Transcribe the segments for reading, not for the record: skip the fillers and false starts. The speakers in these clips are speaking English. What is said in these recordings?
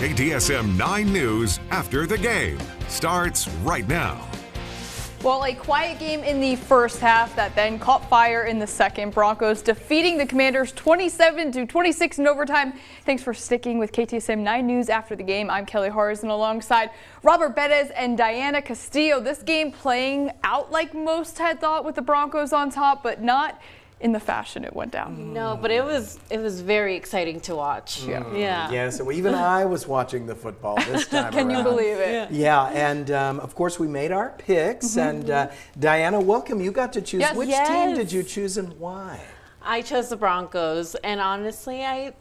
KTSM 9 News after the game starts right now. Well, a quiet game in the first half that then caught fire in the second. Broncos defeating the Commanders 27-26 in overtime. Thanks for sticking with KTSM 9 News after the game. I'm Kelly Harrison alongside Robert Bettis and Diana Castillo. This game playing out like most had thought with the Broncos on top, but not in the fashion it went down. No, but it was very exciting to watch. Yeah. Yes, so even I was watching the football this time Can around. you believe it? Yeah, and of course we made our picks, and Diana, welcome. You got to choose. Yes. Which team did you choose and why? I chose the Broncos, and honestly, I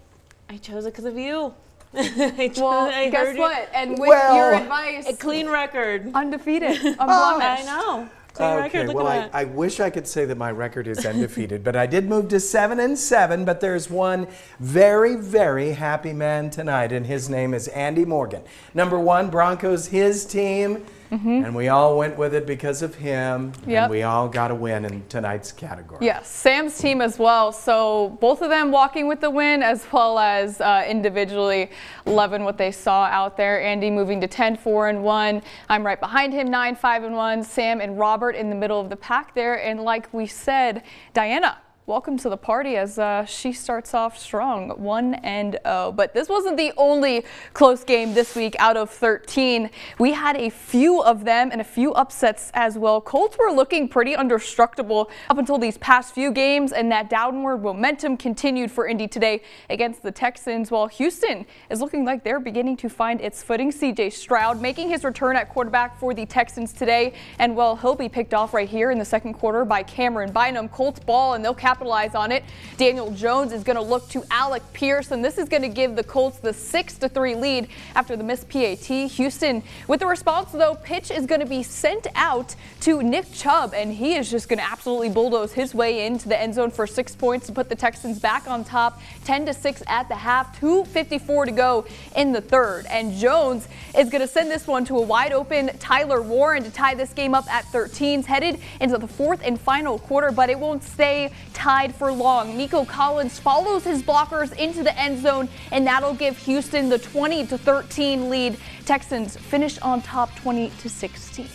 chose it because of you. Guess what? And with your advice, a clean record. Undefeated, unblemished. I know. Okay, well, I wish I could say that my record is undefeated, but I did move to 7-7. But there's one very, very happy man tonight, and his name is Andy Morgan. Number one, Broncos, his team, and we all went with it because of him, and we all got a win in tonight's category. Yes, Sam's team as well. So both of them walking with the win, as well as individually loving what they saw out there. Andy moving to 10-4-1. I'm right behind him, 9-5-1. Sam and Robert in the middle of the pack there. And like we said, Diana, welcome to the party as she starts off strong, 1-0. But this wasn't the only close game this week out of 13. We had a few of them and a few upsets as well. Colts were looking pretty indestructible up until these past few games, and that downward momentum continued for Indy today against the Texans, while Houston is looking like they're beginning to find its footing. CJ Stroud making his return at quarterback for the Texans today, and well, he'll be picked off right here in the second quarter by Cameron Bynum. Colts ball, and they'll capitalize on it. Daniel Jones is going to look to Alec Pierce, and this is going to give the Colts the 6-3 lead after the missed PAT. Houston with the response, though, pitch is going to be sent out to Nick Chubb, and he is just going to absolutely bulldoze his way into the end zone for 6 points to put the Texans back on top, 10-6 at the half, 2:54 to go in the third. And Jones is going to send this one to a wide open Tyler Warren to tie this game up at 13. Headed into the fourth and final quarter, but it won't stay tied for long. Nico Collins follows his blockers into the end zone, and that'll give Houston the 20-13 lead. Texans finish on top 20-16.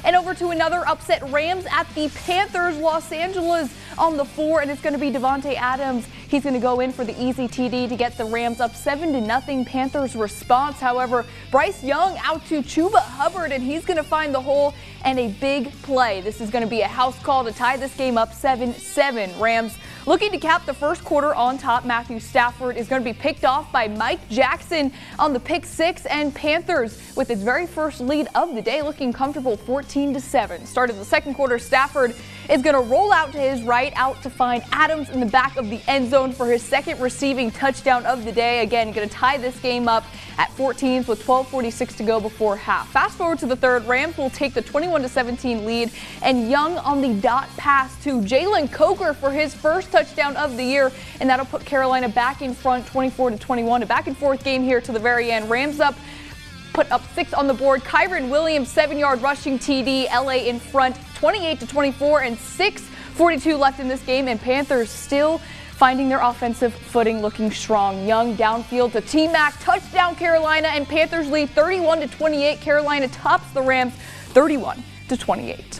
And over to another upset, Rams at the Panthers. Los Angeles on the 4, and it's going to be Devontae Adams. He's going to go in for the easy TD to get the Rams up 7-0. Panthers response, however, Bryce Young out to Chuba Hubbard, and he's going to find the hole and a big play. This is going to be a house call to tie this game up 7-7. Rams looking to cap the first quarter on top. Matthew Stafford is going to be picked off by Mike Jackson on the pick 6, and Panthers with its very first lead of the day looking comfortable, 14-7. Started the second quarter, Stafford is going to roll out to his right, out to find Adams in the back of the end zone for his second receiving touchdown of the day. Again, going to tie this game up at 14 with 12:46 to go before half. Fast forward to the third, Rams will take the 21-17 lead, and Young on the dot pass to Jalen Coker for his first touchdown of the year, and that'll put Carolina back in front 24-21. A back and forth game here to the very end. Rams put up 6 on the board. Kyron Williams 7-yard rushing TD. LA in front 28-24, and 6:42 left in this game, and Panthers still finding their offensive footing, looking strong. Young downfield to T-Mac, touchdown Carolina, and Panthers lead 31-28. Carolina tops the Rams 31-28.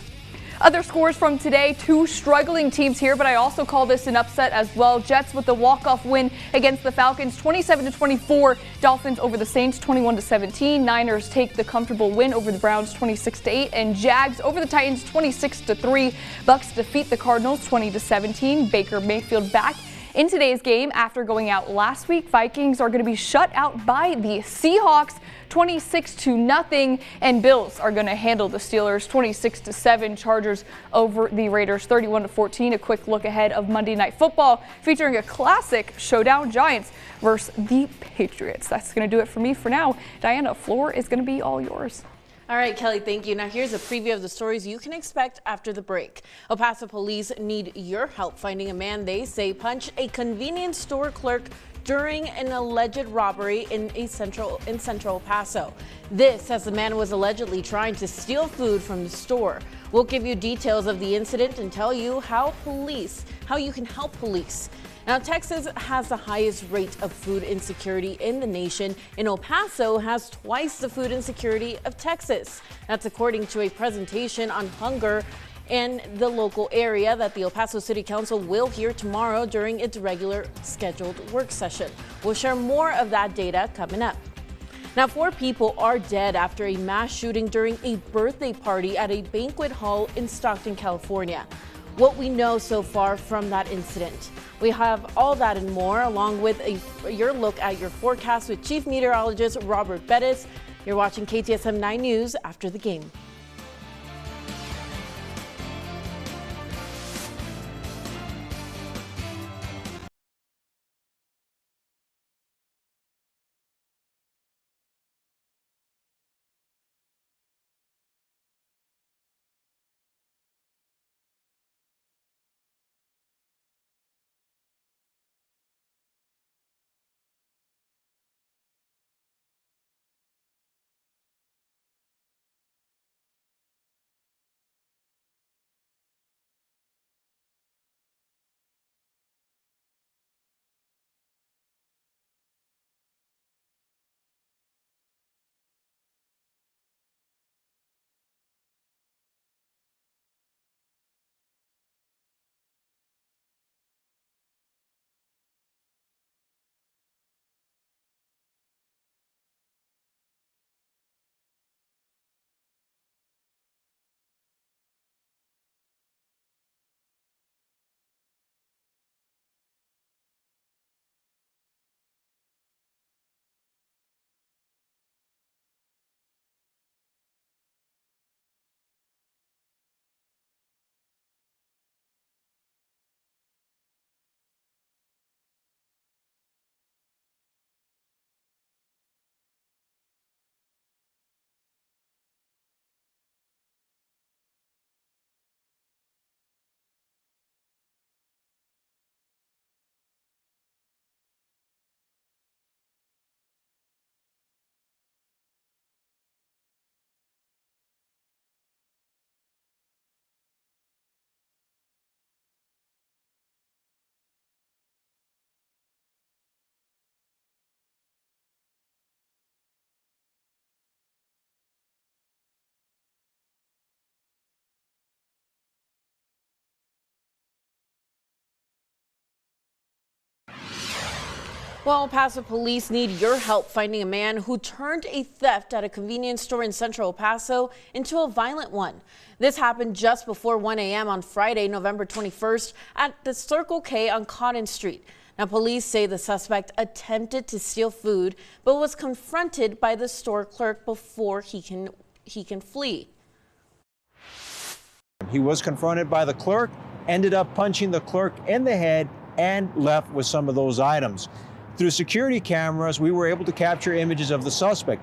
Other scores from today, 2 struggling teams here, but I also call this an upset as well. Jets with the walk-off win against the Falcons, 27-24. Dolphins over the Saints, 21-17. Niners take the comfortable win over the Browns, 26-8. And Jags over the Titans, 26-3. Bucks defeat the Cardinals, 20-17. Baker Mayfield back in today's game after going out last week. Vikings are going to be shut out by the Seahawks, 26-0, and Bills are going to handle the Steelers 26-7. Chargers over the Raiders 31-14. A quick look ahead of Monday Night Football featuring a classic showdown, Giants versus the Patriots. That's going to do it for me for now. Diana, floor is going to be all yours. All right, Kelly, thank you. Now here's a preview of the stories you can expect after the break. El Paso police need your help finding a man they say punched a convenience store clerk during an alleged robbery in Central El Paso. This as the man was allegedly trying to steal food from the store. We'll give you details of the incident and tell you how you can help police. Now, Texas has the highest rate of food insecurity in the nation, and El Paso has twice the food insecurity of Texas. That's according to a presentation on hunger in the local area that the El Paso City Council will hear tomorrow during its regular scheduled work session. We'll share more of that data coming up. Now, 4 people are dead after a mass shooting during a birthday party at a banquet hall in Stockton, California. What we know so far from that incident. We have all that and more, along with your look at your forecast with Chief Meteorologist Robert Bettis. You're watching KTSM 9 News after the game. Well, El Paso police need your help finding a man who turned a theft at a convenience store in central El Paso into a violent one. This happened just before 1 a.m. on Friday, November 21st at the Circle K on Cotton Street. Now, police say the suspect attempted to steal food, but was confronted by the store clerk before he can flee. He was confronted by the clerk, ended up punching the clerk in the head, and left with some of those items. Through security cameras, we were able to capture images of the suspect.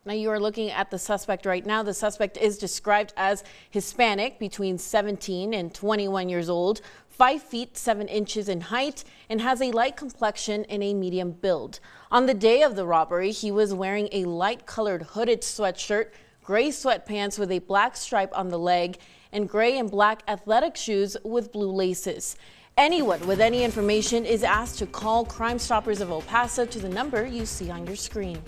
Now, you are looking at the suspect right now. The suspect is described as Hispanic, between 17 and 21 years old, 5 feet 7 inches in height, and has a light complexion and a medium build. On the day of the robbery, he was wearing a light colored hooded sweatshirt, gray sweatpants with a black stripe on the leg, and gray and black athletic shoes with blue laces. Anyone with any information is asked to call Crime Stoppers of El Paso to the number you see on your screen.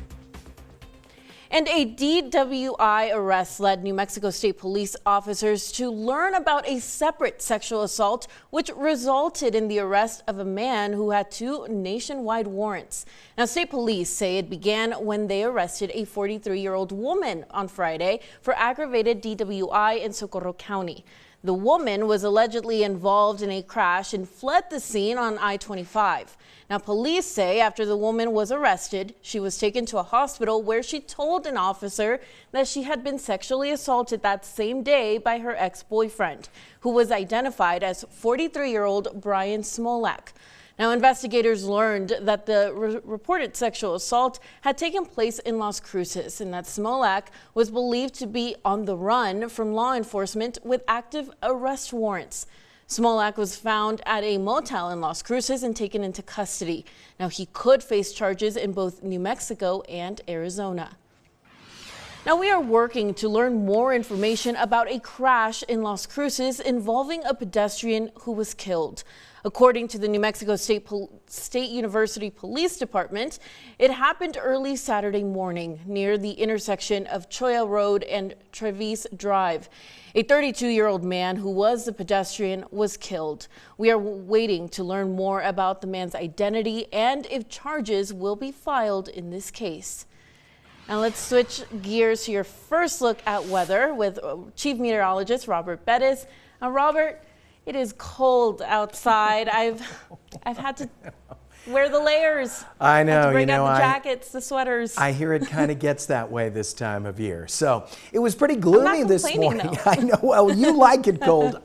And a DWI arrest led New Mexico State Police officers to learn about a separate sexual assault, which resulted in the arrest of a man who had 2 nationwide warrants. Now, state police say it began when they arrested a 43-year-old woman on Friday for aggravated DWI in Socorro County. The woman was allegedly involved in a crash and fled the scene on I-25. Now, police say after the woman was arrested, she was taken to a hospital where she told an officer that she had been sexually assaulted that same day by her ex-boyfriend, who was identified as 43-year-old Brian Smolak. Now, investigators learned that the reported sexual assault had taken place in Las Cruces and that Smolak was believed to be on the run from law enforcement with active arrest warrants. Smolak was found at a motel in Las Cruces and taken into custody. Now, he could face charges in both New Mexico and Arizona. Now, we are working to learn more information about a crash in Las Cruces involving a pedestrian who was killed. According to the New Mexico State University Police Department, it happened early Saturday morning near the intersection of Choya Road and Trevis Drive. A 32-year-old man who was the pedestrian was killed. We are waiting to learn more about the man's identity and if charges will be filed in this case. Now let's switch gears to your first look at weather with Chief Meteorologist Robert Bettis. Now, Robert, it is cold outside. I've had to wear the layers. I know. Had to bring out the jackets, the sweaters. I hear it kind of gets that way this time of year. So it was pretty gloomy this morning. Though. I know. Well, you like it cold.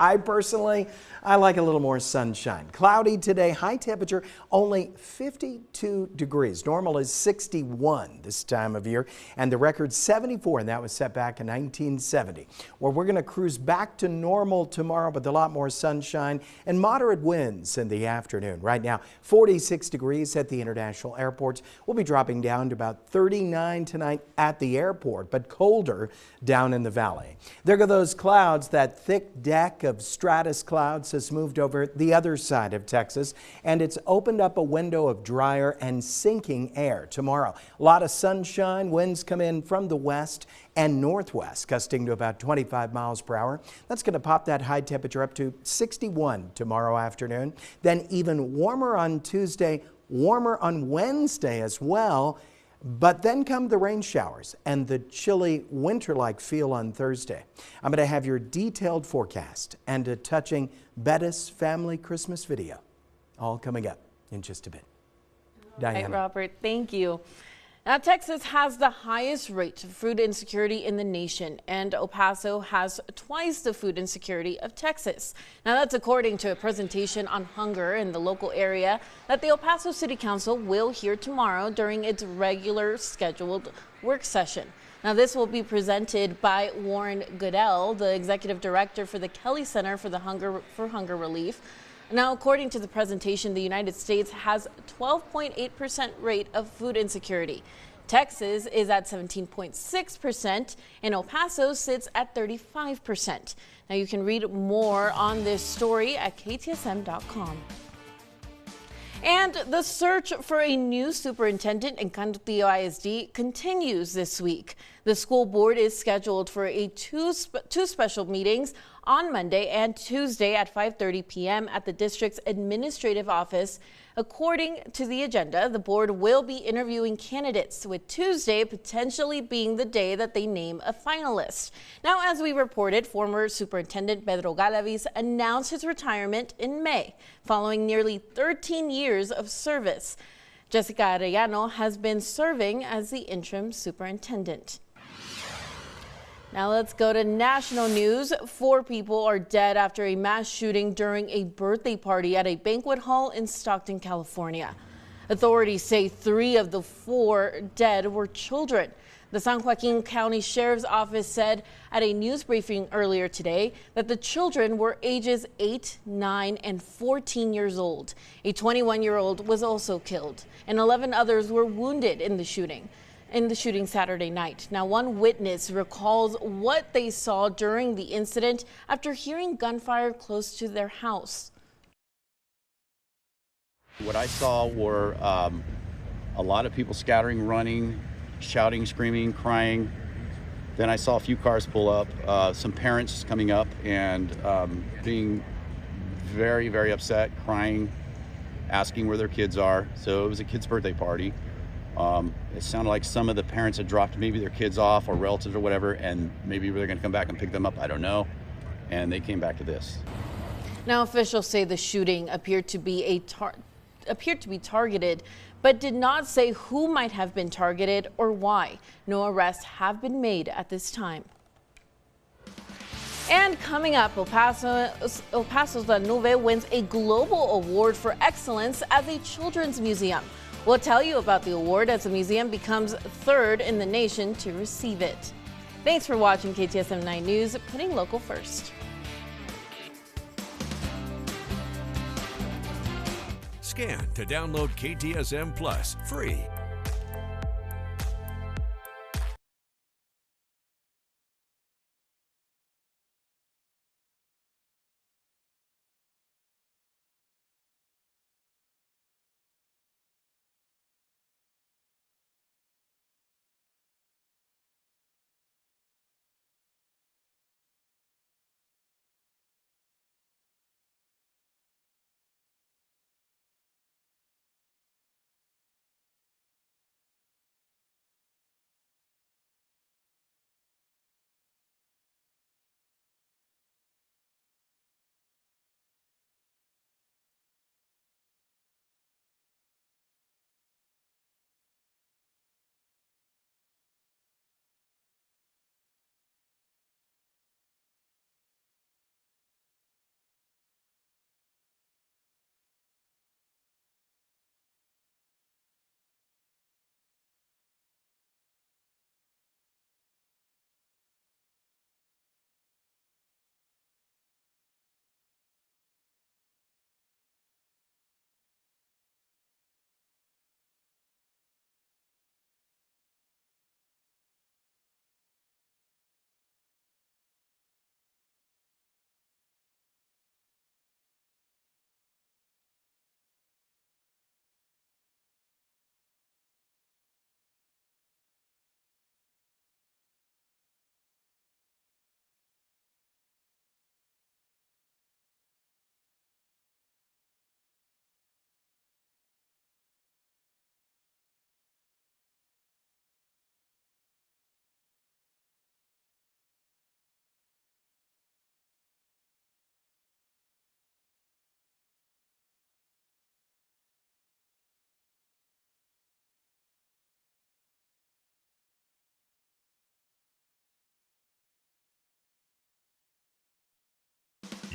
I like a little more sunshine. Cloudy today, high temperature only 52 degrees. Normal is 61 this time of year, and the record's 74, and that was set back in 1970. Well, we're going to cruise back to normal tomorrow with a lot more sunshine and moderate winds in the afternoon. Right now, 46 degrees at the international airports. We'll be dropping down to about 39 tonight at the airport, but colder down in the valley. There go those clouds. That thick deck of stratus clouds has moved over the other side of Texas, and it's opened up a window of drier and sinking air tomorrow. A lot of sunshine. Winds come in from the west and northwest, gusting to about 25 miles per hour. That's going to pop that high temperature up to 61 tomorrow afternoon. Then even warmer on Tuesday, warmer on Wednesday as well. But then come the rain showers and the chilly winter-like feel on Thursday. I'm going to have your detailed forecast and a touching Bettis family Christmas video, all coming up in just a bit. Diana. Right, Robert, thank you. Now, Texas has the highest rate of food insecurity in the nation, and El Paso has twice the food insecurity of Texas. Now, that's according to a presentation on hunger in the local area that the El Paso City Council will hear tomorrow during its regular scheduled work session. Now, this will be presented by Warren Goodell, the executive director for the Kelly Center for Hunger Relief. Now, according to the presentation, the United States has 12.8% rate of food insecurity. Texas is at 17.6%, and El Paso sits at 35%. Now, you can read more on this story at KTSM.com. And the search for a new superintendent in Cantillo ISD continues this week. The school board is scheduled for two special meetings on Monday and Tuesday at 5:30 p.m. at the district's administrative office. According to the agenda, the board will be interviewing candidates, with Tuesday potentially being the day that they name a finalist. Now, as we reported, former Superintendent Pedro Galaviz announced his retirement in May, following nearly 13 years of service. Jessica Arellano has been serving as the interim superintendent. Now let's go to national news. 4 people are dead after a mass shooting during a birthday party at a banquet hall in Stockton, California. Authorities say 3 of the 4 dead were children. The San Joaquin County Sheriff's Office said at a news briefing earlier today that the children were ages 8, 9, and 14 years old. A 21-year-old was also killed, and 11 others were wounded in the shooting Saturday night. Now, one witness recalls what they saw during the incident after hearing gunfire close to their house. What I saw were a lot of people scattering, running, shouting, screaming, crying. Then I saw a few cars pull up, some parents coming up and being very, very upset, crying, asking where their kids are. So it was a kid's birthday party. It sounded like some of the parents had dropped maybe their kids off or relatives or whatever, and maybe they're going to come back and pick them up. I don't know. And they came back to this. Now, officials say the shooting appeared to be targeted, but did not say who might have been targeted or why. No arrests have been made at this time. And coming up, El Paso's La Nube wins a global award for excellence as a children's museum. We'll tell you about the award as the museum becomes 3rd in the nation to receive it. Thanks for watching KTSM 9 News, putting local first. Scan to download KTSM Plus free.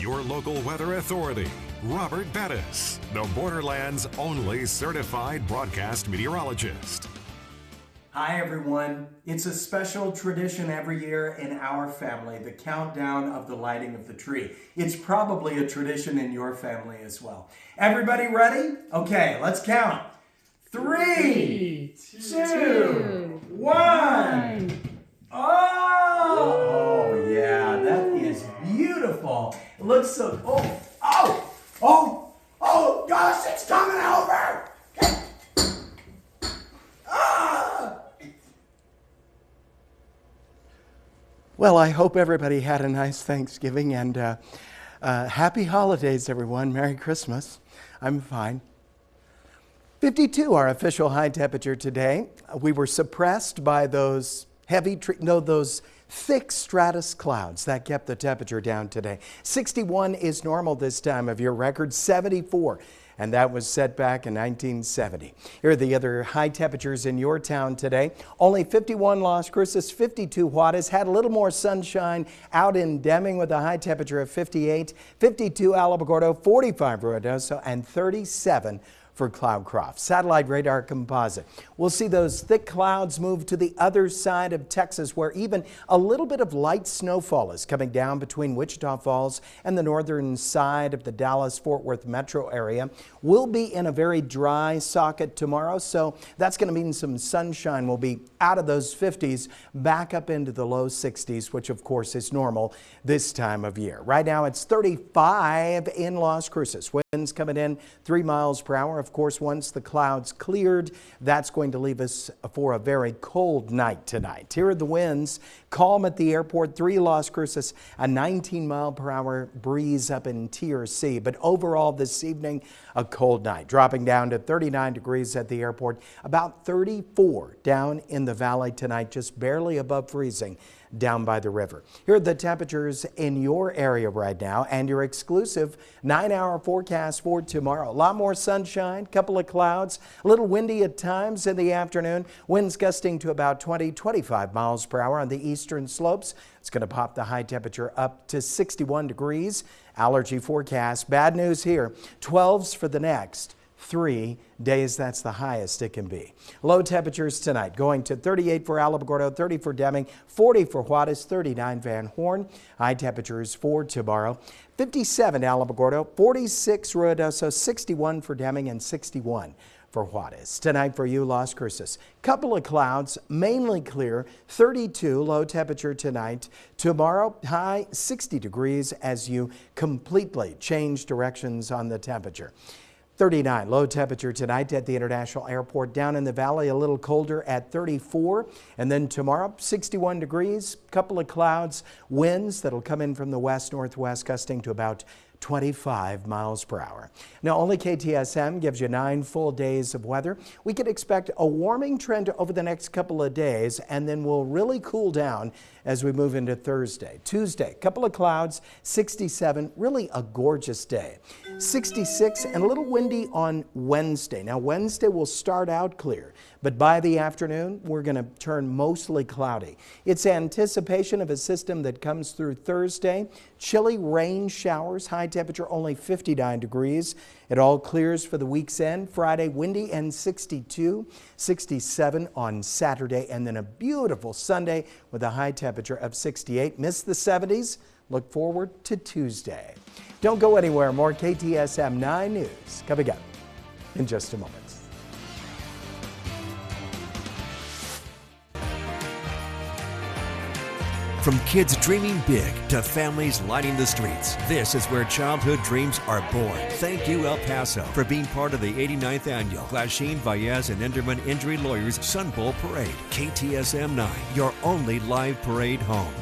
your local weather authority, Robert Bettis, the Borderland's only certified broadcast meteorologist. Hi everyone. It's a special tradition every year in our family, the countdown of the lighting of the tree. It's probably a tradition in your family as well. Everybody ready? Okay, let's count. 3, 2, 1. Oh, yeah, that is beautiful. It looks so, oh, gosh, it's coming over. Well, I hope everybody had a nice Thanksgiving and happy holidays, everyone. Merry Christmas. I'm fine. 52, our official high temperature today. We were suppressed by those those thick stratus clouds that kept the temperature down today. 61 is normal this time of year. Record 74. And that was set back in 1970. Here are the other high temperatures in your town today. Only 51 Las Cruces, 52 Juarez. Had a little more sunshine out in Deming with a high temperature of 58, 52 Alamogordo, 45 Ruidoso, and 37 for Cloudcroft. Satellite radar composite. We'll see those thick clouds move to the other side of Texas, where even a little bit of light snowfall is coming down between Wichita Falls and the northern side of the Dallas-Fort Worth metro area. We'll be in a very dry socket tomorrow, so that's going to mean some sunshine will be out of those 50s back up into the low 60s, which of course is normal this time of year. Right now it's 35 in Las Cruces. Winds coming in 3 miles per hour. Of course, once the clouds cleared, that's going to leave us for a very cold night tonight. Here are the winds. Calm at the airport, 3 Las Cruces, a 19 mile per hour breeze up in TRC. But overall this evening, a cold night, dropping down to 39 degrees at the airport, about 34 down in the valley tonight, just barely above freezing down by the river. Here are the temperatures in your area right now and your exclusive 9-hour forecast for tomorrow. A lot more sunshine, couple of clouds, a little windy at times in the afternoon. Winds gusting to about 20-25 miles per hour on the eastern slopes. It's going to pop the high temperature up to 61 degrees. Allergy forecast. Bad news here. 12s for the next 3 days. That's the highest it can be. Low temperatures tonight going to 38 for Alamogordo, 30 for Deming, 40 for Juarez, 39 Van Horn. High temperatures for tomorrow. 57 Alamogordo, 46 Ruidoso, 61 for Deming, and 61 for Juarez. Tonight for you, Las Cruces. Couple of clouds, mainly clear, 32 low temperature tonight. Tomorrow, high 60 degrees as you completely change directions on the temperature. 39 low temperature tonight at the International Airport. Down in the valley, a little colder at 34. And then tomorrow, 61 degrees, couple of clouds, winds that'll come in from the west-northwest, gusting to about 25 miles per hour. Now, only KTSM gives you 9 full days of weather. We could expect a warming trend over the next couple of days, and then we'll really cool down as we move into Thursday. Tuesday, couple of clouds, 67, really a gorgeous day. 66 and a little windy on Wednesday. Now, Wednesday will start out clear, but by the afternoon, we're going to turn mostly cloudy. It's anticipation of a system that comes through Thursday. Chilly rain showers, high temperature only 59 degrees. It all clears for the week's end. Friday, windy and 62, 67 on Saturday, and then a beautiful Sunday with a high temperature of 68. Miss the 70s. Look forward to Tuesday. Don't go anywhere. More KTSM 9 News coming up in just a moment. From kids dreaming big to families lighting the streets, this is where childhood dreams are born. Thank you, El Paso, for being part of the 89th annual Glasheen, Valles, and Enderman Injury Lawyers Sun Bowl Parade. KTSM 9, your only live parade home.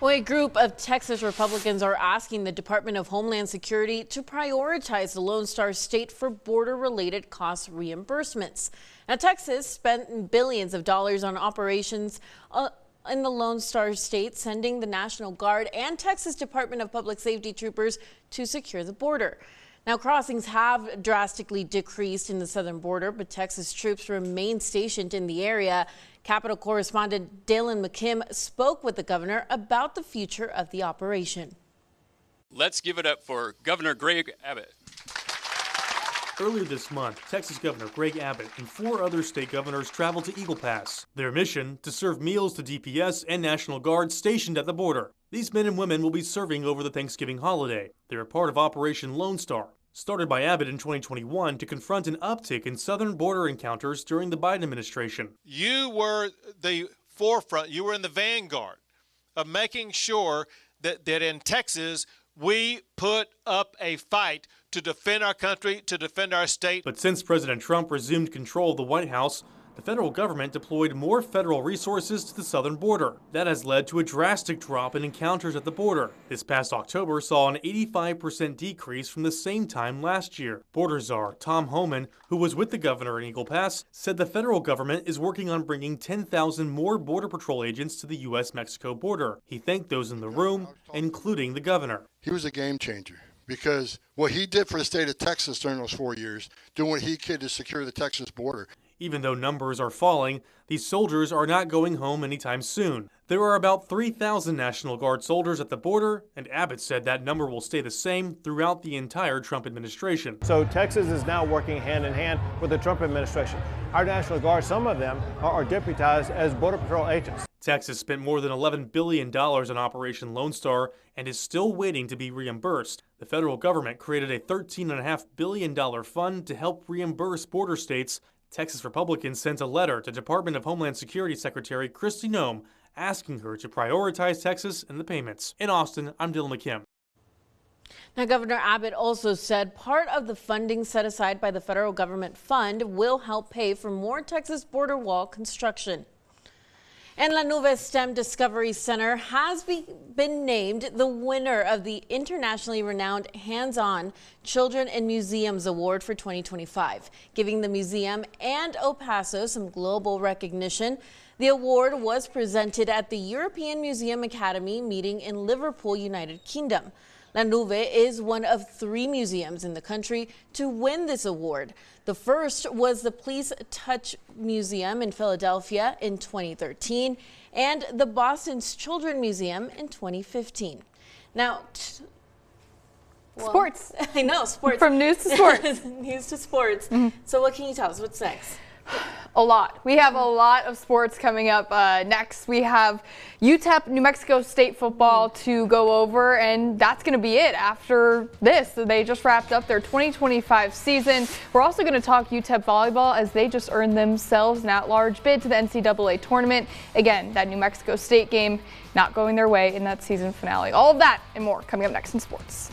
Well, a group of Texas Republicans are asking the Department of Homeland Security to prioritize the Lone Star State for border-related cost reimbursements. Now, Texas spent billions of dollars on operations in the Lone Star State, sending the National Guard and Texas Department of Public Safety troopers to secure the border. Now, crossings have drastically decreased in the southern border, but Texas troops remain stationed in the area. Capitol correspondent Dylan McKim spoke with the governor about the future of the operation. Let's give it up for Governor Greg Abbott. Earlier this month, Texas Governor Greg Abbott and 4 other state governors traveled to Eagle Pass. Their mission, to serve meals to DPS and National Guard stationed at the border. These men and women will be serving over the Thanksgiving holiday. They are part of Operation Lone Star, started by Abbott in 2021 to confront an uptick in southern border encounters during the Biden administration. You were the forefront, you were in the vanguard of making sure that in Texas we put up a fight to defend our country, to defend our state. But since President Trump resumed control of the White House, the federal government deployed more federal resources to the southern border. That has led to a drastic drop in encounters at the border. This past October saw an 85% decrease from the same time last year. Border czar Tom Homan, who was with the governor in Eagle Pass, said the federal government is working on bringing 10,000 more Border Patrol agents to the U.S.-Mexico border. He thanked those in the room, including the governor. He was a game changer, because what he did for the state of Texas during those 4 years, doing what he could to secure the Texas border. Even though numbers are falling, these soldiers are not going home anytime soon. There are about 3,000 National Guard soldiers at the border, and Abbott said that number will stay the same throughout the entire Trump administration. So Texas is now working hand in hand with the Trump administration. Our National Guard, some of them are deputized as Border Patrol agents. Texas spent more than $11 billion on Operation Lone Star and is still waiting to be reimbursed. The federal government created a $13.5 billion fund to help reimburse border states. Texas Republicans sent a letter to Department of Homeland Security Secretary Kristi Noem asking her to prioritize Texas and the payments. In Austin, I'm Dylan McKim. Now, Governor Abbott also said part of the funding set aside by the federal government fund will help pay for more Texas border wall construction. And La Nube STEM Discovery Center has been named the winner of the internationally renowned Hands-On Children in Museums Award for 2025, giving the museum and El Paso some global recognition. The award was presented at the European Museum Academy meeting in Liverpool, United Kingdom. La Nube is one of 3 museums in the country to win this award. The first was the Please Touch Museum in Philadelphia in 2013 and the Boston's Children Museum in 2015. Now, sports. I know, sports. From news to sports. News to sports. So what can you tell us? What's next? A lot. We have a lot of sports coming up next. We have UTEP, New Mexico State football to go over, and that's going to be it after this. They just wrapped up their 2025 season. We're also going to talk UTEP volleyball as they just earned themselves an at-large bid to the NCAA Tournament. Again, that New Mexico State game not going their way in that season finale. All of that and more coming up next in sports.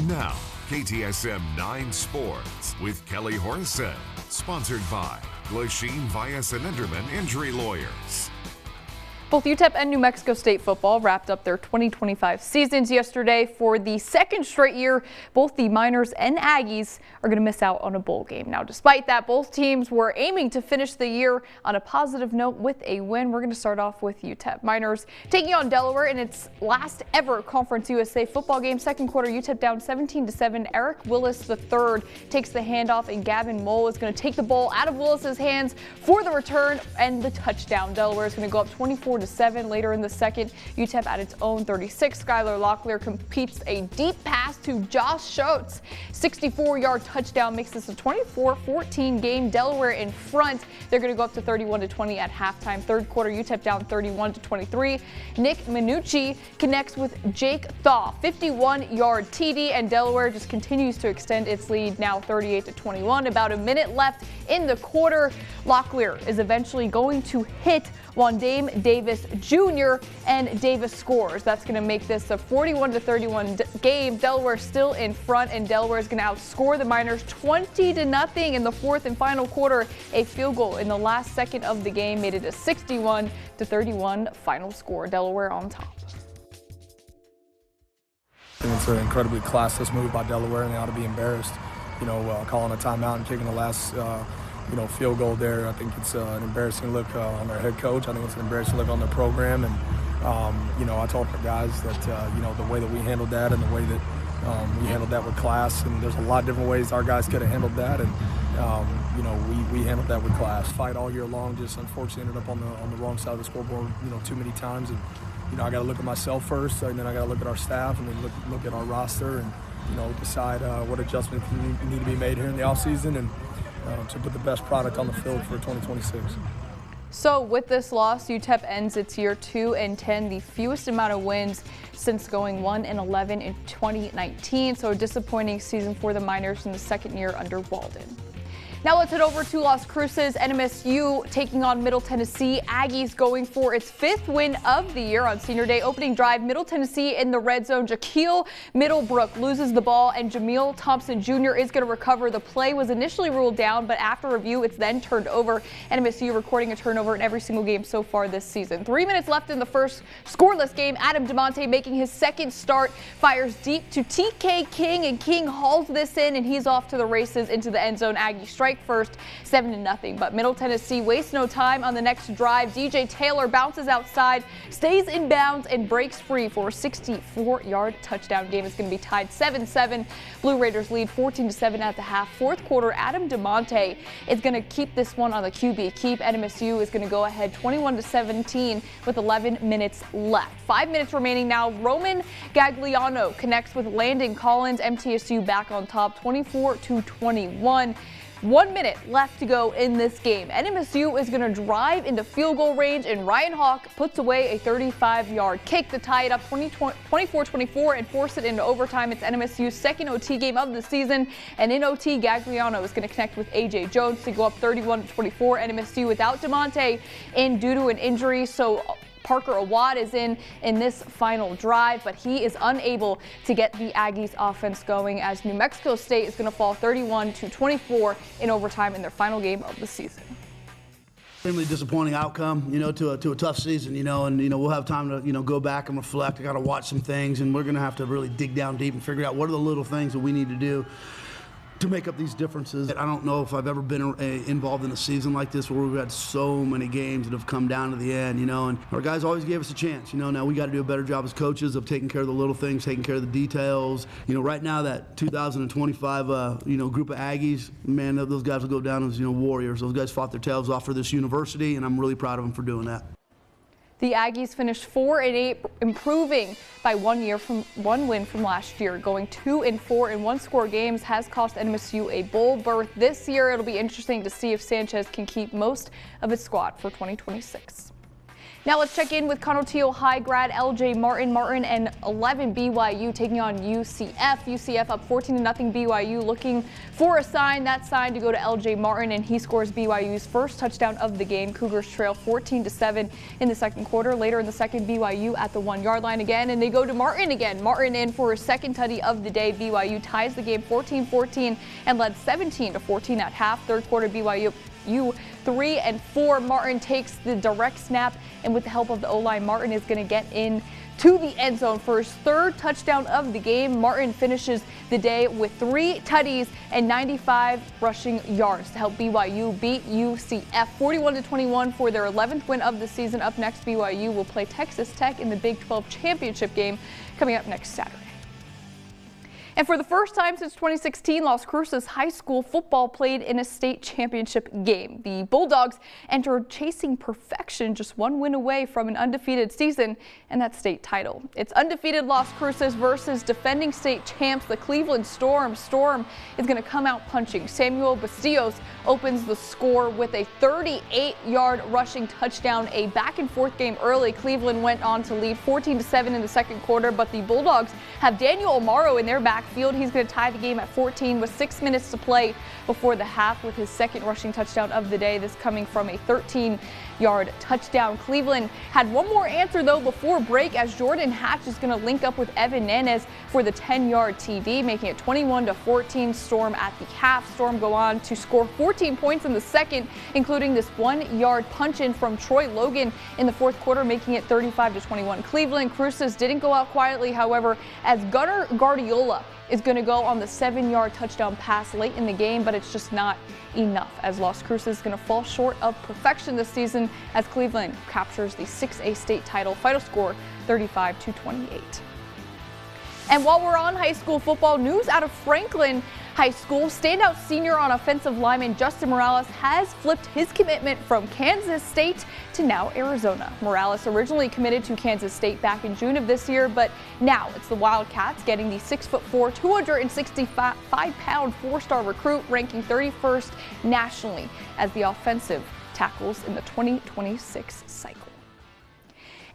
Now, KTSM 9 Sports with Kelly Horson, sponsored by Glasheen, Vyas, and Enderman Injury Lawyers. Both UTEP and New Mexico State football wrapped up their 2025 seasons yesterday. For the second straight year, both the Miners and Aggies are going to miss out on a bowl game. Now, despite that, both teams were aiming to finish the year on a positive note with a win. We're going to start off with UTEP. Miners taking on Delaware in its last ever Conference USA football game. Second quarter, UTEP down 17-7. Eric Willis III takes the handoff, and Gavin Mole is going to take the ball out of Willis's hands for the return and the touchdown. Delaware is going to go up 24-7 later in the second. UTEP at its own 36. Skylar Locklear completes a deep pass to Josh Schultz. 64-yard touchdown makes this a 24-14 game. Delaware in front. They're going to go up to 31-20 at halftime. Third quarter, UTEP down 31-23. Nick Minucci connects with Jake Thaw. 51-yard TD, and Delaware just continues to extend its lead, now 38-21. About a minute left in the quarter. Locklear is eventually going to hit Wandame Davis Jr. and Davis scores. That's going to make this a 41-31 game. Delaware still in front, and Delaware is going to outscore the Miners 20-0 in the fourth and final quarter. A field goal in the last second of the game made it a 61-31 final score. Delaware on top. I think it's an incredibly classless move by Delaware, and they ought to be embarrassed. Calling a timeout and kicking the last field goal there. I think it's an embarrassing look on their head coach. I think it's an embarrassing look on their program. And, I told the guys that, the way that we handled that and the way that we handled that with class, and there's a lot of different ways our guys could have handled that. And, we handled that with class. Fight all year long, just unfortunately ended up on the wrong side of the scoreboard, too many times. And, I got to look at myself first, and then I got to look at our staff, and then look at our roster, and, decide what adjustments need to be made here in the offseason, and to put the best product on the field for 2026. So with this loss, UTEP ends its year 2-10, the fewest amount of wins since going 1-11 in 2019. So a disappointing season for the Miners in the second year under Walden. Now let's head over to Las Cruces. NMSU taking on Middle Tennessee. Aggies going for its fifth win of the year on Senior Day. Opening drive, Middle Tennessee in the red zone. Jaquil Middlebrook loses the ball, and Jameel Thompson Jr. is going to recover. The play was initially ruled down, but after review, it's then turned over. NMSU recording a turnover in every single game so far this season. 3 minutes left in the first scoreless game. Adam DeMonte, making his second start, fires deep to TK King, and King hauls this in, and he's off to the races into the end zone. Aggie strike first, 7-0. But Middle Tennessee wastes no time on the next drive. DJ Taylor bounces outside, stays in bounds, and breaks free for a 64-yard touchdown. Game is going to be tied 7-7. Blue Raiders lead 14-7 at the half. Fourth quarter, Adam DeMonte is going to keep this one on the QB keep. NMSU is going to go ahead 21-17 with 11 minutes left. 5 minutes remaining now. Roman Gagliano connects with Landon Collins. MTSU back on top, 24-21. 1 minute left to go in this game. NMSU is going to drive into field goal range, and Ryan Hawk puts away a 35-yard kick to tie it up 24-24 and force it into overtime. It's NMSU's second OT game of the season, and in OT, Gagliano is going to connect with A.J. Jones to go up 31-24. NMSU without DeMonte in due to an injury, so Parker Awad is in this final drive, but he is unable to get the Aggies offense going, as New Mexico State is going to fall 31-24 in overtime in their final game of the season. Extremely disappointing outcome, to a tough season, and we'll have time to, go back and reflect. I got to watch some things, and we're going to have to really dig down deep and figure out what are the little things that we need to do to make up these differences. I don't know if I've ever been involved in a season like this where we've had so many games that have come down to the end, and our guys always gave us a chance. Now we got to do a better job as coaches of taking care of the little things, taking care of the details. Right now that 2025, group of Aggies, man, those guys will go down as, warriors. Those guys fought their tails off for this university, and I'm really proud of them for doing that. The Aggies finished 4-8, improving by 1 win from last year. Going 2-4 in one-score games has cost NMSU a bowl berth this year. It'll be interesting to see if Sanchez can keep most of his squad for 2026. Now let's check in with Conotillo High grad LJ Martin. Martin and 11 BYU taking on UCF. UCF up 14-0 BYU, looking for a sign. That sign to go to LJ Martin, and he scores BYU's first touchdown of the game. Cougars trail 14-7 in the second quarter. Later in the second, BYU at the 1-yard line again, and they go to Martin again. Martin in for his second tutty of the day. BYU ties the game 14-14 and led 17-14 at half. Third quarter, BYU 3 and 4. Martin takes the direct snap, and with the help of the O-line, Martin is going to get in to the end zone for his third touchdown of the game. Martin finishes the day with 3 tutties and 95 rushing yards to help BYU beat UCF 41-21 for their 11th win of the season. Up next, BYU will play Texas Tech in the Big 12 championship game coming up next Saturday. And for the first time since 2016, Las Cruces High School football played in a state championship game. The Bulldogs entered chasing perfection, just 1 win away from an undefeated season and that state title. It's undefeated Las Cruces versus defending state champs, the Cleveland Storm. Storm is going to come out punching. Samuel Bastillos opens the score with a 38-yard rushing touchdown. A back-and-forth game early. Cleveland went on to lead 14-7 in the second quarter, but the Bulldogs have Daniel Amaro in their backfield. He's going to tie the game at 14 with 6 minutes to play before the half with his second rushing touchdown of the day. This coming from a 13-yard touchdown. Cleveland had one more answer though before break, as Jordan Hatch is going to link up with Evan Nanez for the 10-yard TD, making it 21-14 Storm at the half. Storm go on to score 14 points in the second, including this 1-yard punch-in from Troy Logan in the fourth quarter, making it 35-21 Cleveland. Cruces didn't go out quietly, however, as Gunnar Guardiola is going to go on the 7-yard touchdown pass late in the game, but it's just not enough, as Las Cruces is going to fall short of perfection this season as Cleveland captures the 6A state title. Final score 35-28. And while we're on high school football, news out of Franklin High School. Standout senior on offensive lineman Justin Morales has flipped his commitment from Kansas State to now Arizona. Morales originally committed to Kansas State back in June of this year, but now it's the Wildcats getting the 6'4", 265-pound 4-star recruit, ranking 31st nationally as the offensive tackles in the 2026 cycle.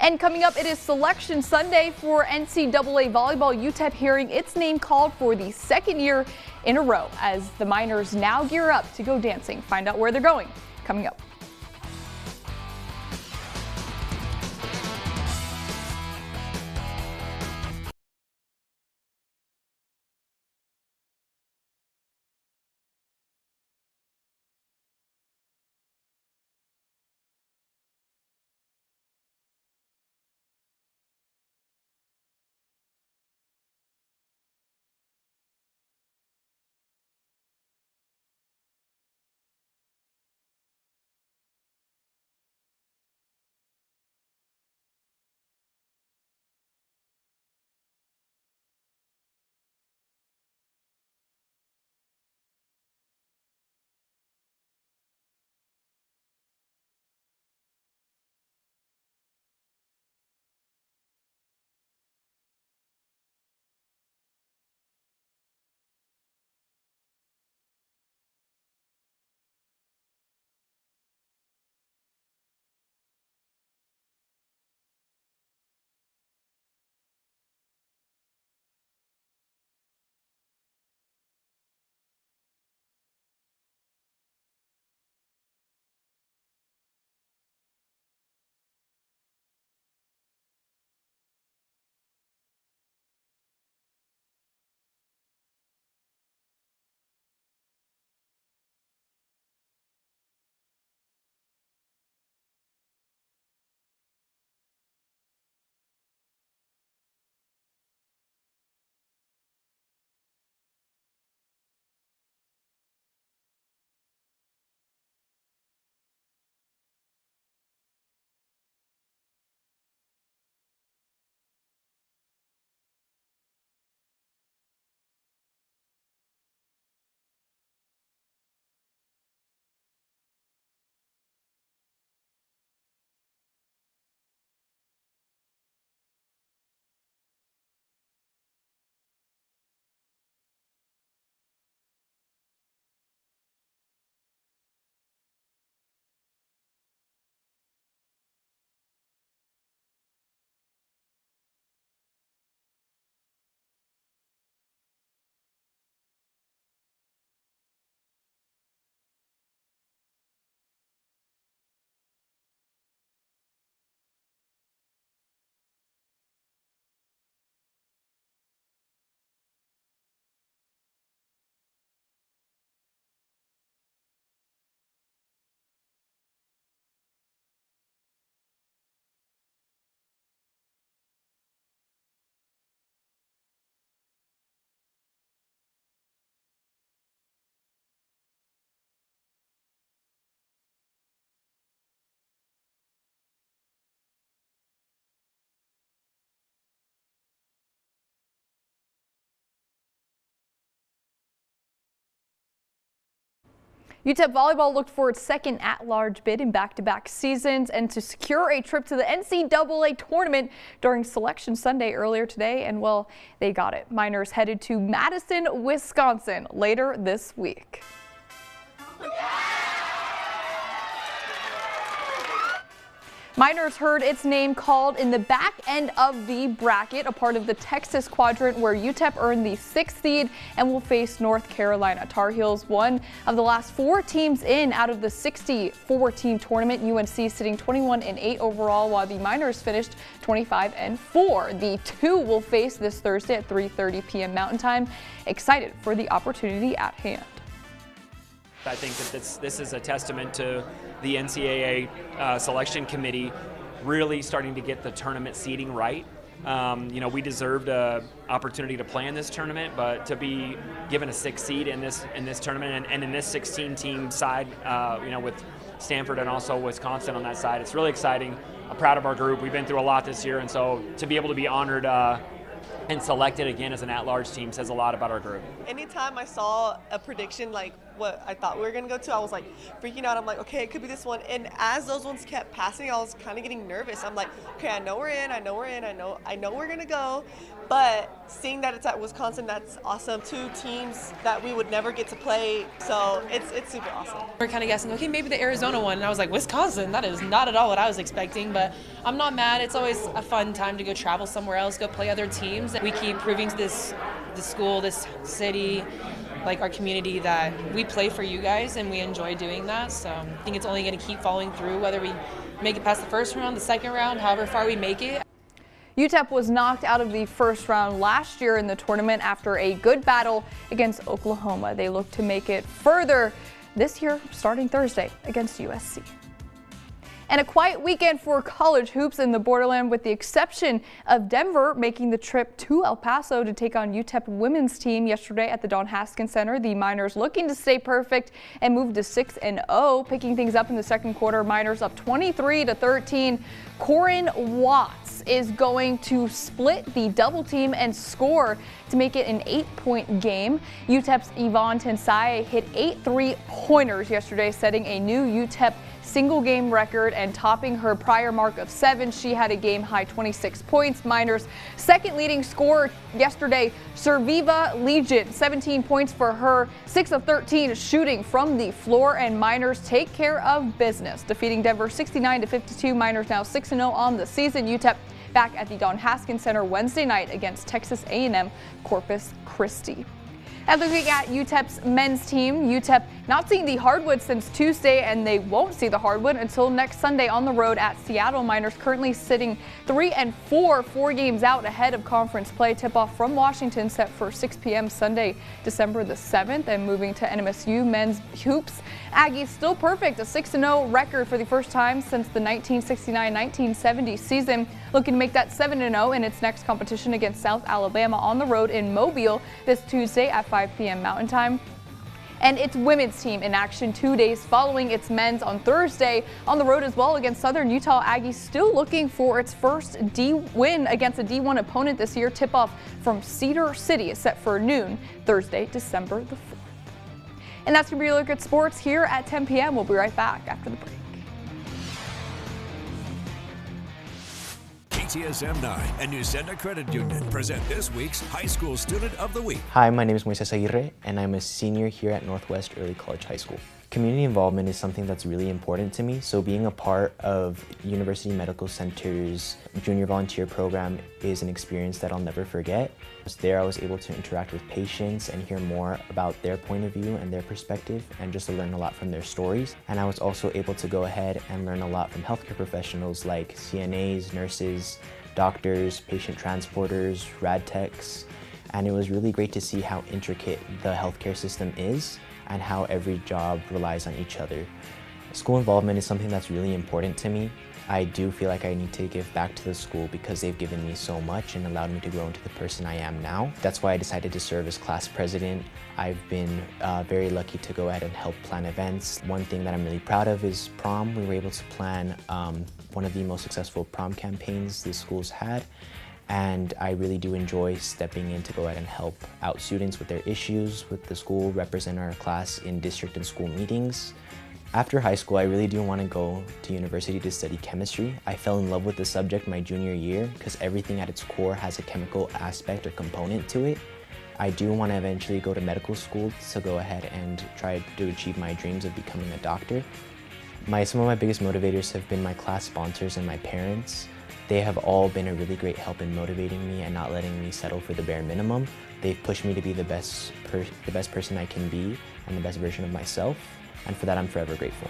And coming up, it is Selection Sunday for NCAA volleyball. UTEP hearing its name called for the second year in a row as the Miners now gear up to go dancing. Find out where they're going coming up. UTEP volleyball looked for its second at-large bid in back-to-back seasons and to secure a trip to the NCAA Tournament during Selection Sunday earlier today, and well, they got it. Miners headed to Madison, Wisconsin later this week. Miners heard its name called in the back end of the bracket, a part of the Texas quadrant where UTEP earned the 6th seed and will face North Carolina. Tar Heels, one of the last 4 teams in out of the 64-team tournament. UNC sitting 21-8 overall, while the Miners finished 25-4. The two will face this Thursday at 3:30 p.m. Mountain Time. Excited for the opportunity at hand. I think that this is a testament to the NCAA selection committee really starting to get the tournament seeding right. You know, we deserved an opportunity to play in this tournament, but to be given a 6th seed in this tournament and in this 16-team side, you know, with Stanford and also Wisconsin on that side, it's really exciting. I'm proud of our group. We've been through a lot this year, and so to be able to be honored and selected again as an at-large team says a lot about our group. Anytime I saw a prediction like what I thought we were going to go to, I was like freaking out. I'm like, okay, it could be this one. And as those ones kept passing, I was kind of getting nervous. I'm like, okay, I know we're in, I know we're going to go. But seeing that it's at Wisconsin, that's awesome. 2 teams that we would never get to play, so it's super awesome. We're kind of guessing, okay, maybe the Arizona one, and I was like, Wisconsin, that is not at all what I was expecting, but I'm not mad. It's always a fun time to go travel somewhere else, go play other teams. We keep proving to this school, this city, like our community, that we play for you guys and we enjoy doing that. So I think it's only going to keep following through, whether we make it past the first round, the second round, however far we make it. UTEP was knocked out of the first round last year in the tournament after a good battle against Oklahoma. They look to make it further this year, starting Thursday against USC. And a quiet weekend for college hoops in the Borderland, with the exception of Denver making the trip to El Paso to take on UTEP women's team yesterday at the Don Haskins Center. The Miners looking to stay perfect and move to 6-0. Picking things up in the second quarter, Miners up 23-13. Corin Watts is going to split the double team and score to make it an 8-point game. UTEP's Yvonne Tensai hit 8 3-pointers yesterday, setting a new UTEP single game record and topping her prior mark of 7. She had a game high 26 points. Miners' second leading scorer yesterday, Serviva Legion, 17 points for her, 6 of 13 shooting from the floor, and Miners take care of business, defeating Denver 69-52. Miners now 6-0 on the season. UTEP back at the Don Haskins Center Wednesday night against Texas A&M Corpus Christi. And looking at UTEP's men's team, UTEP not seeing the hardwood since Tuesday, and they won't see the hardwood until next Sunday on the road at Seattle. Miners currently sitting 3-4, 4 games out ahead of conference play. Tip-off from Washington set for 6 p.m. Sunday, December the 7th. And moving to NMSU men's hoops, Aggies still perfect, a 6-0 record for the first time since the 1969-1970 season. Looking to make that 7-0 in its next competition against South Alabama on the road in Mobile this Tuesday at 5 p.m. Mountain Time. And its women's team in action 2 days following its men's on Thursday on the road as well against Southern Utah. Aggies still looking for its first D win against a D1 opponent this year. Tip-off from Cedar City is set for noon Thursday, December the 4th. And that's going to be a look at sports here at 10 p.m. We'll be right back after the break. KTSM 9 and Newsenda Credit Union present this week's High School Student of the Week. Hi, my name is Moises Aguirre, and I'm a senior here at Northwest Early College High School. Community involvement is something that's really important to me, so being a part of University Medical Center's Junior Volunteer Program is an experience that I'll never forget. There I was able to interact with patients and hear more about their point of view and their perspective, and just to learn a lot from their stories. And I was also able to go ahead and learn a lot from healthcare professionals like CNAs, nurses, doctors, patient transporters, rad techs, and it was really great to see how intricate the healthcare system is and how every job relies on each other. School involvement is something that's really important to me. I do feel like I need to give back to the school because they've given me so much and allowed me to grow into the person I am now. That's why I decided to serve as class president. I've been very lucky to go ahead and help plan events. One thing that I'm really proud of is prom. We were able to plan one of the most successful prom campaigns the school's had. and I really do enjoy stepping in to go ahead and help out students with their issues with the school, represent our class in district and school meetings. After high school, I really do want to go to university to study chemistry. I fell in love with the subject my junior year because everything at its core has a chemical aspect or component to it. I do want to eventually go to medical school to go ahead and try to achieve my dreams of becoming a doctor. Some of my biggest motivators have been my class sponsors and my parents. They have all been a really great help in motivating me and not letting me settle for the bare minimum. They've pushed me to be the best person I can be and the best version of myself, and for that I'm forever grateful.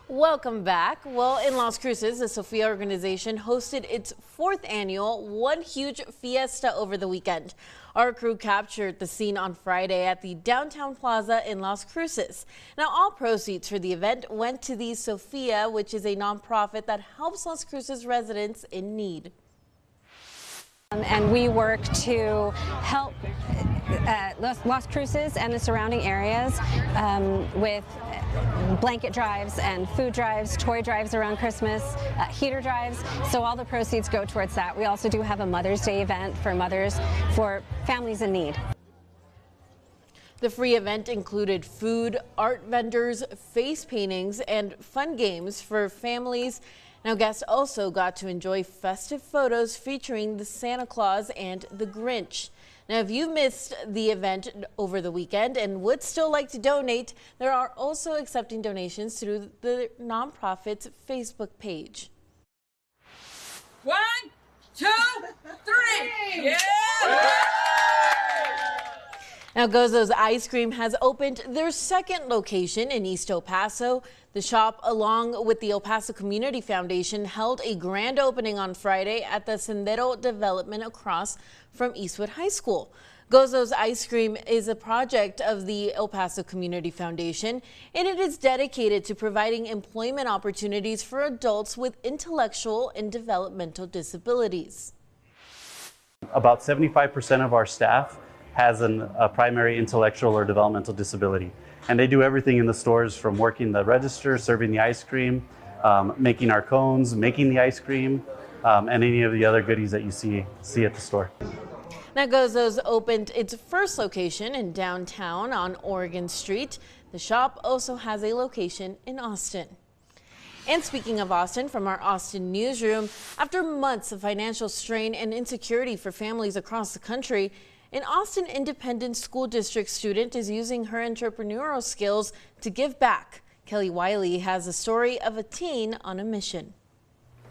Welcome back. Well, in Las Cruces, the Sophia organization hosted its 4th annual One Huge Fiesta over the weekend. Our crew captured the scene on Friday at the downtown plaza in Las Cruces. Now, all proceeds for the event went to the Sophia, which is a nonprofit that helps Las Cruces residents in need. And we work to help Las Cruces and the surrounding areas with blanket drives and food drives, toy drives around Christmas, heater drives. So all the proceeds go towards that. We also do have a Mother's Day event for mothers, for families in need. The free event included food, art vendors, face paintings, and fun games for families. Now, guests also got to enjoy festive photos featuring the Santa Claus and the Grinch. Now, if you missed the event over the weekend and would still like to donate, they are also accepting donations through the nonprofit's Facebook page. 1, 2, 3. Yeah! Now, Gozo's Ice Cream has opened their second location in East El Paso. The shop, along with the El Paso Community Foundation, held a grand opening on Friday at the Sendero development across from Eastwood High School. Gozo's Ice Cream is a project of the El Paso Community Foundation, and it is dedicated to providing employment opportunities for adults with intellectual and developmental disabilities. About 75% of our staff has a primary intellectual or developmental disability. And they do everything in the stores, from working the register, serving the ice cream, making our cones, making the ice cream, and any of the other goodies that you see at the store. Now, Gozo's opened its first location in downtown on Oregon Street. The shop also has a location in Austin. And speaking of Austin, from our Austin newsroom, after months of financial strain and insecurity for families across the country, an Austin Independent School District student is using her entrepreneurial skills to give back. Kelly Wiley has a story of a teen on a mission.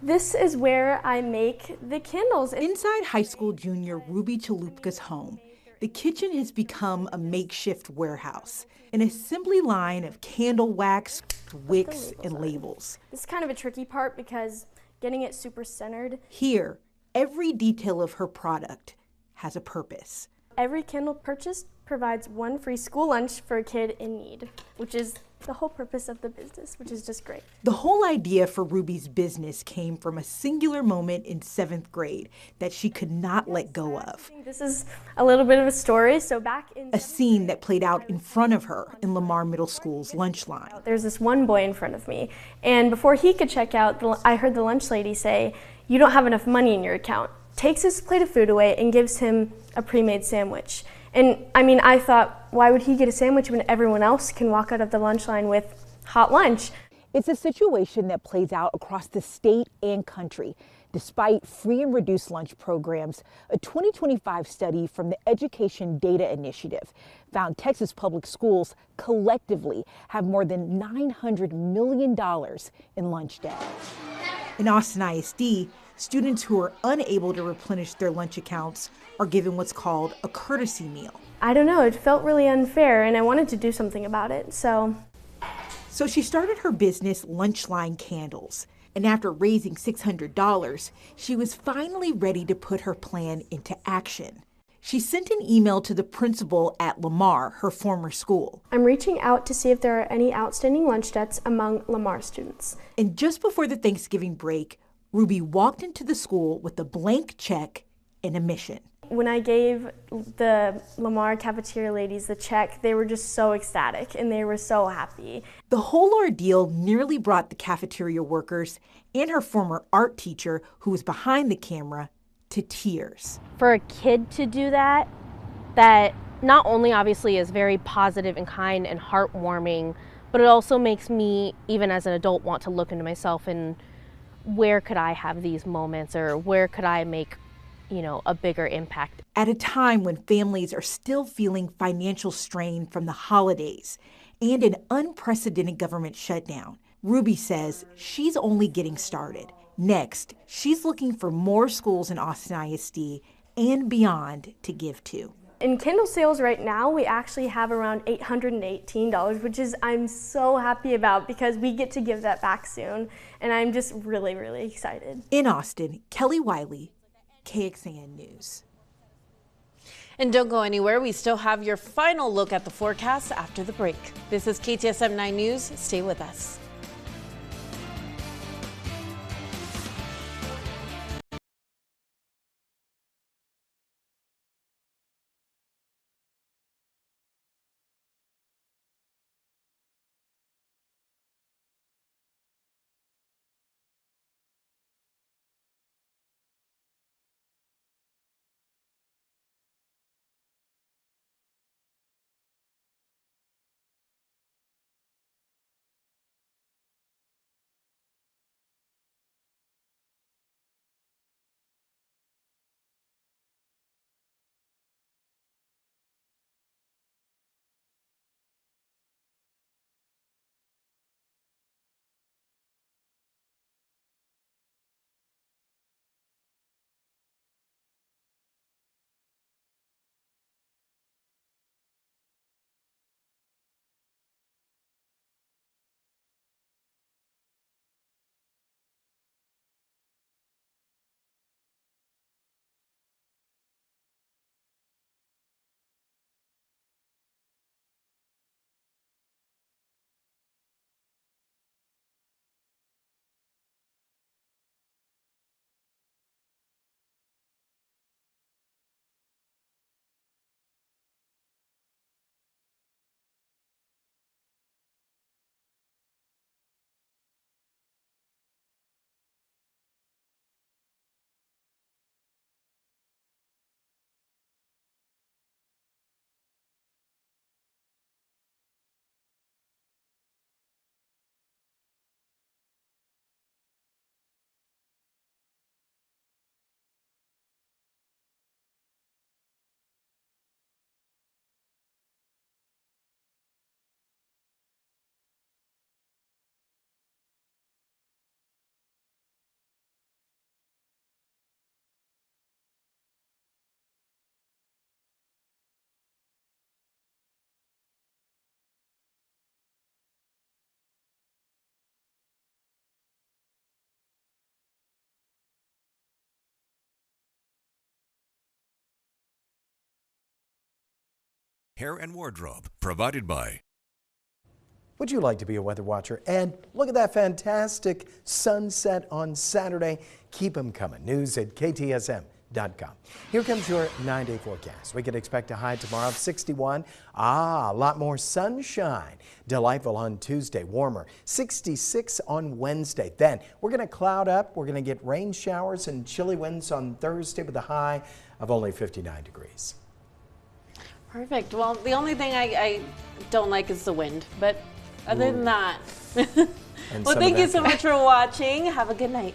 This is where I make the candles. Inside high school junior Ruby Chalupka's home, the kitchen has become a makeshift warehouse, an assembly line of candle wax, wicks, and labels. This is kind of a tricky part because getting it super centered. Here, every detail of her product has a purpose. Every candle purchased provides one free school lunch for a kid in need, which is the whole purpose of the business, which is just great. The whole idea for Ruby's business came from a singular moment in 7th grade that she could not let go of. This is a little bit of a story. So back in a scene that played out in front of her in Lamar Middle School's lunch line. There's this one boy in front of me, and before he could check out, I heard the lunch lady say, "You don't have enough money in your account." Takes his plate of food away and gives him a pre-made sandwich. And I mean, I thought, why would he get a sandwich when everyone else can walk out of the lunch line with hot lunch? It's a situation that plays out across the state and country. Despite free and reduced lunch programs, a 2025 study from the Education Data Initiative found Texas public schools collectively have more than $900 million in lunch debt. In Austin ISD, students who are unable to replenish their lunch accounts are given what's called a courtesy meal. I don't know, it felt really unfair and I wanted to do something about it, so she started her business, Lunchline Candles. And after raising $600, she was finally ready to put her plan into action. She sent an email to the principal at Lamar, her former school. I'm reaching out to see if there are any outstanding lunch debts among Lamar students. And just before the Thanksgiving break, Ruby walked into the school with a blank check and a mission. When I gave the Lamar cafeteria ladies the check, they were just so ecstatic and they were so happy. The whole ordeal nearly brought the cafeteria workers and her former art teacher, who was behind the camera, to tears. For a kid to do that not only obviously is very positive and kind and heartwarming, but it also makes me, even as an adult, want to look into myself and where could I have these moments, or where could I make, a bigger impact. At a time when families are still feeling financial strain from the holidays and an unprecedented government shutdown, Ruby says she's only getting started. Next, she's looking for more schools in Austin ISD and beyond to give to. In candle sales right now, we actually have around $818, which is I'm so happy about because we get to give that back soon. And I'm just really, really excited. In Austin, Kelly Wiley, KXAN News. And don't go anywhere. We still have your final look at the forecast after the break. This is KTSM 9 News. Stay with us. hair and wardrobe, provided by. Would you like to be a weather watcher? And look at that fantastic sunset on Saturday. Keep them coming. News at KTSM.com. Here comes your 9-day forecast. We can expect a high tomorrow of 61. A lot more sunshine. Delightful on Tuesday, warmer. 66 on Wednesday. Then we're going to cloud up. We're going to get rain showers and chilly winds on Thursday with a high of only 59 degrees. Perfect. Well, the only thing I don't like is the wind, but other than that. Well, thank you so much for watching. Have a good night.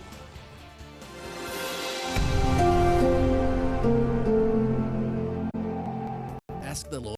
Ask the Lord.